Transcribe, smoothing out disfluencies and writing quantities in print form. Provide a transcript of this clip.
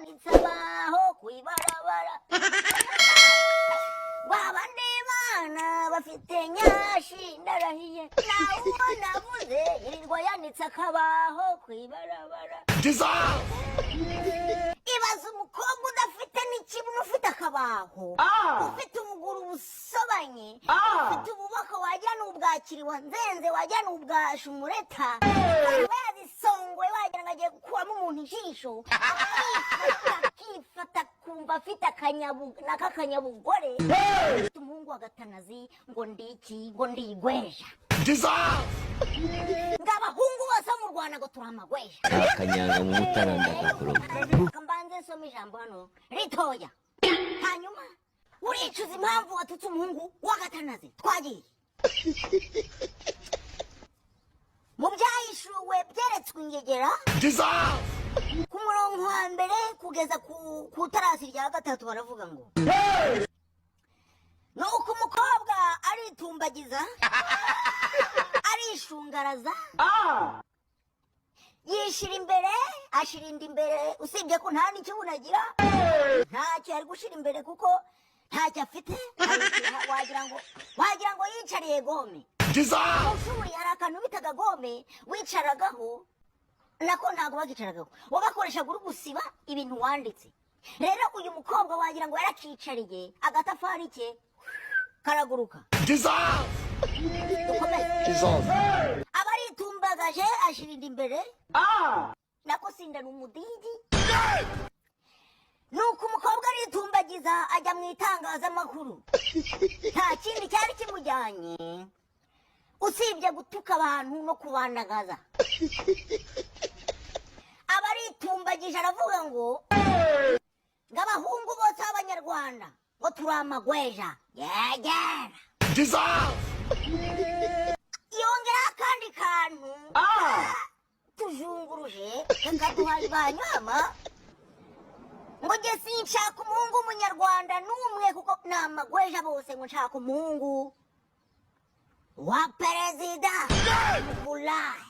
nitsabaho kwibarabara wabandi bana bafite nyashi ndarahiye nawe navuze yirirwa yanitse akabaho kwibarabara ibaza umukobwa udafite n'ikibuno ufite akabaho ufite ubuguru busobanye ufite ububoko wagira n'ubwakiri wanzenze wagira n'ubwasha umureta yazisongoye wagira ngo agiye gukuramo umuntu ijisho akifata kumva afite akanyabugore ufite umuhungu wa gatanazi ngo ndiki ngo ndigweja ngabahungu bose mu Rwanda ngo turamagweja akanyanga mu mutaranda gakuroga mbanze nsoma ijambo hano ritoya hanyuma uricuza impamvu watutse umuhungu wa gatanazi twagiye mu byahishuwe byeretswe ingegera ku murongo wa mbere kugeza ku tarasi rya gatatu baravuga ngo nuko umukobwa aritumbagiza arishungaraza yishira imbere ashira inda imbere usibye ko nta n'ikibuno agira ntacyo ari gushira imbere kuko ntacyo afite wagira ngo yicariye gome ushuri hari akantu bitaga gome wicaragaho nako ntabwo bagicaragaho wagakoreshaga uri gusiba ibintu wanditse rero uyu mukobwa wagira ngo yarakicariye agatafari ke karaguruka aba aritumbagaje ashira inda imbere nako sinda ni umudigi nuko umukobwa aritumbagiza ajya mu itangazamakuru nta kindi cyari kimujyanye usibye gutuka abantu no kubandagaza aba aritumbagije aravuga ngo ngabahungu bose b'abanyarwanda ngo turamagweja yegera yongera akandi kantu tujunguruje kakaduhaye banyama ngo nge sinshaka umuhungu w'umunyarwanda n'umwe kuko namagweja bose ngo nshaka umuhungu wa perezida Mugulayi